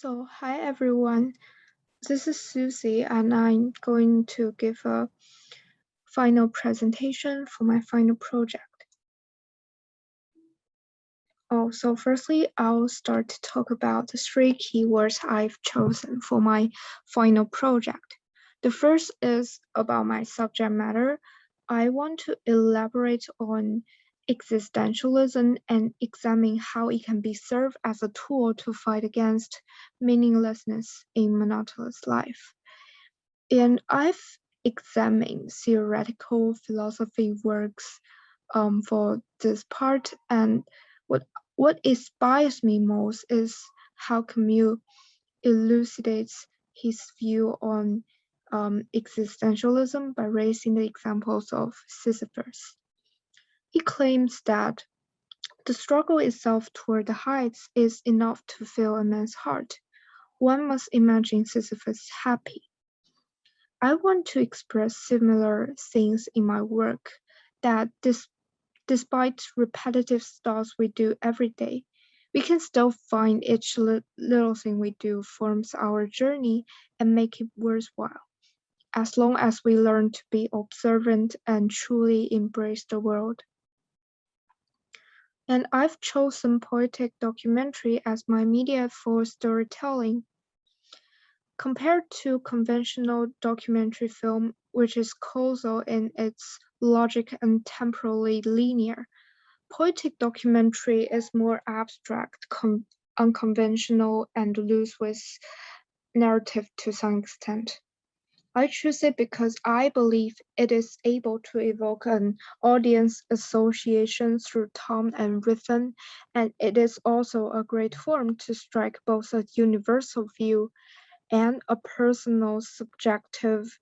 Hi everyone. This is Susie, and I'm going to give a final presentation for my final project. Firstly, I'll start to talk about the three keywords I've chosen for my final project. The first is about my subject matter. I want to elaborate on existentialism and examine how it can be served as a tool to fight against meaninglessness in monotonous life. And I've examined theoretical philosophy works for this part, and what inspires me most is how Camus elucidates his view on existentialism by raising the examples of Sisyphus. He claims that the struggle itself toward the heights is enough to fill a man's heart. One must imagine Sisyphus happy. I want to express similar things in my work, that despite repetitive stuff we do every day, we can still find each little thing we do forms our journey and make it worthwhile, as long as we learn to be observant and truly embrace the world. And I've chosen poetic documentary as my media for storytelling. Compared to conventional documentary film, which is causal in its logic and temporally linear, poetic documentary is more abstract, unconventional, and loose with narrative to some extent. I choose it because I believe it is able to evoke an audience association through tone and rhythm, and it is also a great form to strike both a universal view and a personal subjective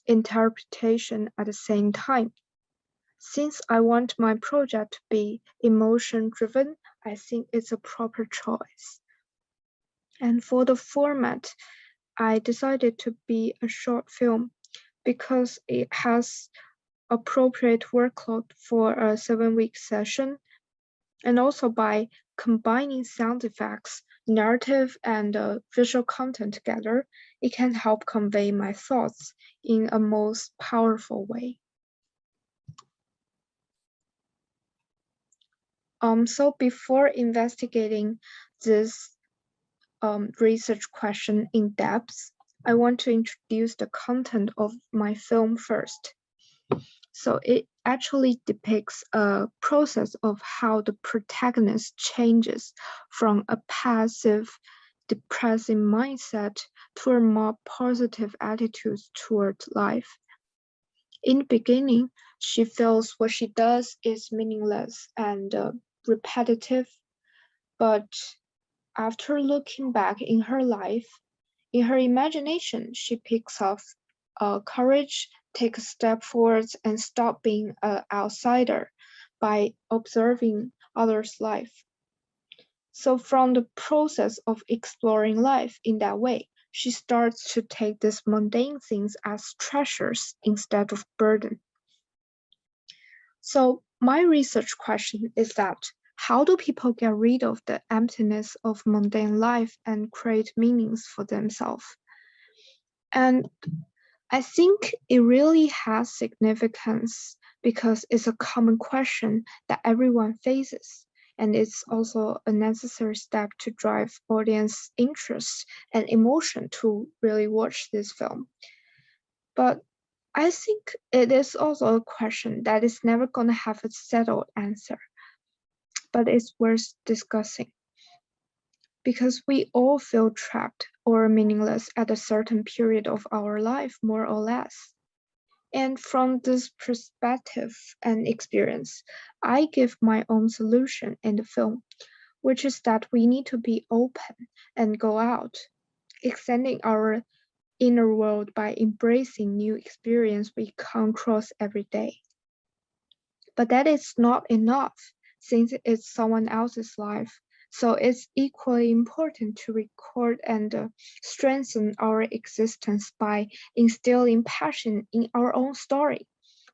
interpretation at the same time. Since I want my project to be emotion-driven, I think it's a proper choice. And for the format, I decided to be a short film because it has appropriate workload for a 7-week session, and also by combining sound effects, narrative, and visual content together, it can help convey my thoughts in a most powerful way. So before investigating this research question in depth, I want to introduce the content of my film first. So it actually depicts a process of how the protagonist changes from a passive, depressing mindset to a more positive attitude toward life. In the beginning, she feels what she does is meaningless and repetitive, but after looking back in her life, in her imagination, she picks up courage, take a step forward, and stop being an outsider by observing others' life. So from the process of exploring life in that way, she starts to take these mundane things as treasures instead of burden. So my research question is that how do people get rid of the emptiness of mundane life and create meanings for themselves? And I think it really has significance because it's a common question that everyone faces. And it's also a necessary step to drive audience interest and emotion to really watch this film. But I think it is also a question that is never going to have a settled answer, but it's worth discussing. Because we all feel trapped or meaningless at a certain period of our life, more or less. And from this perspective and experience, I give my own solution in the film, which is that we need to be open and go out, extending our inner world by embracing new experience we come across every day. But that is not enough, since it's someone else's life. So it's equally important to record and strengthen our existence by instilling passion in our own story,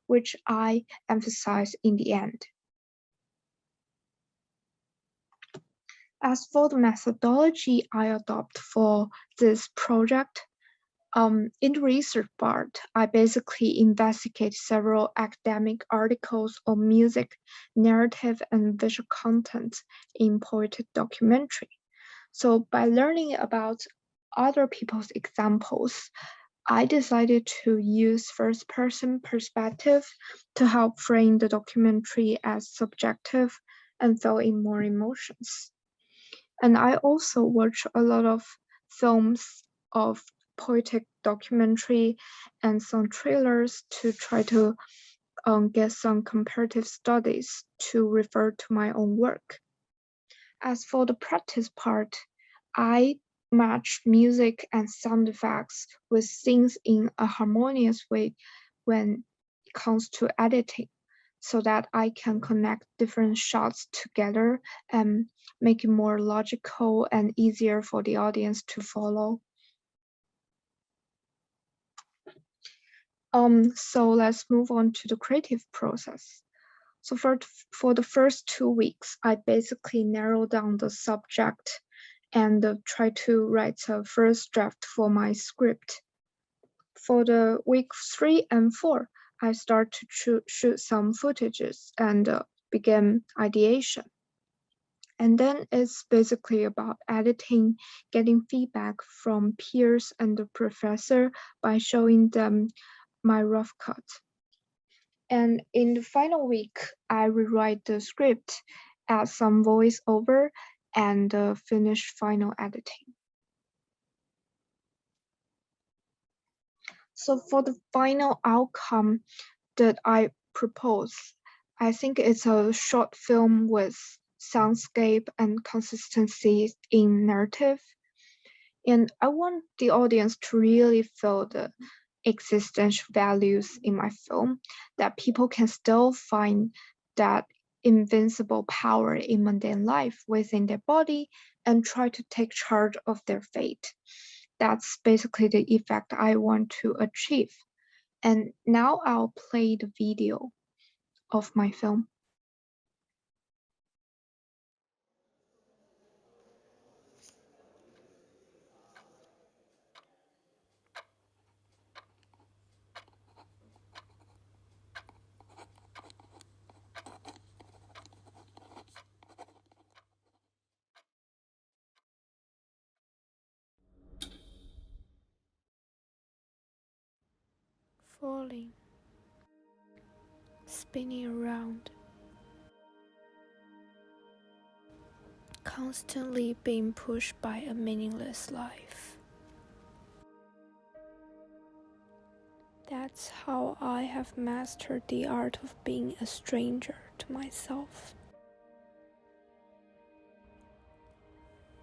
which I emphasize in the end. As for the methodology I adopt for this project, in the research part, I basically investigate several academic articles on music, narrative, and visual content in poetic documentary. So by learning about other people's examples, I decided to use first-person perspective to help frame the documentary as subjective and fill in more emotions. And I also watch a lot of films of poetic documentary and some trailers to try to get some comparative studies to refer to my own work. As for the practice part, I match music and sound effects with scenes in a harmonious way when it comes to editing, so that I can connect different shots together and make it more logical and easier for the audience to follow. So let's move on to the creative process. So for the first 2 weeks, I basically narrow down the subject and try to write a first draft for my script. For the week 3 and 4, I start to shoot some footages and begin ideation. And then it's basically about editing, getting feedback from peers and the professor by showing them my rough cut. And in the final week, I rewrite the script, add some voiceover, and finish final editing. So for the final outcome that I propose, I think it's a short film with soundscape and consistency in narrative. And I want the audience to really feel the existential values in my film, that people can still find that invincible power in mundane life within their body and try to take charge of their fate. That's basically the effect I want to achieve. And now I'll play the video of my film. Falling, spinning around, constantly being pushed by a meaningless life. That's how I have mastered the art of being a stranger to myself.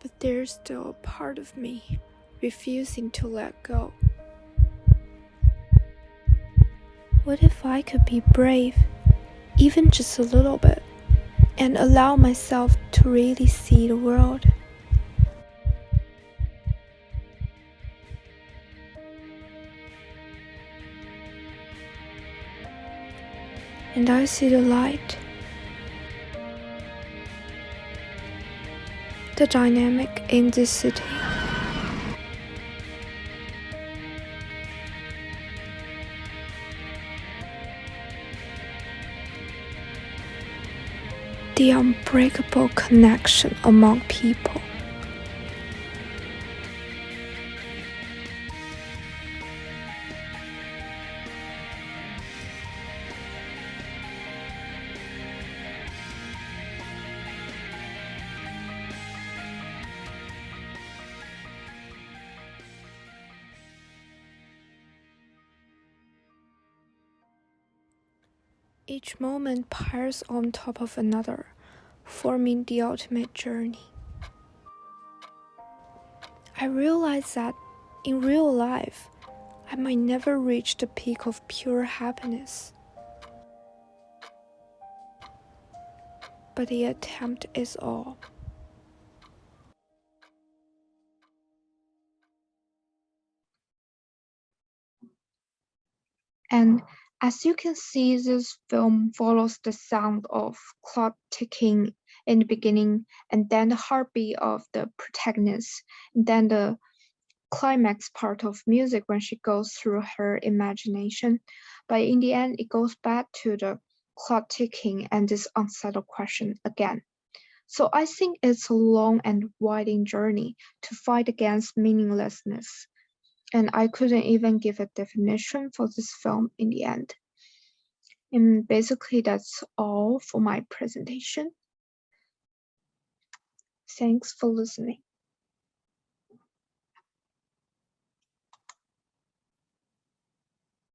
But there's still a part of me refusing to let go. What if I could be brave, even just a little bit, and allow myself to really see the world? And I see the light, the dynamic in this city. The unbreakable connection among people. Each moment piles on top of another, forming the ultimate journey. I realize that in real life, I might never reach the peak of pure happiness. But the attempt is all. And as you can see, this film follows the sound of clock ticking in the beginning, and then the heartbeat of the protagonist, and then the climax part of music when she goes through her imagination. But in the end, it goes back to the clock ticking and this unsettled question again. So I think it's a long and winding journey to fight against meaninglessness. And I couldn't even give a definition for this film in the end. And basically, that's all for my presentation. Thanks for listening.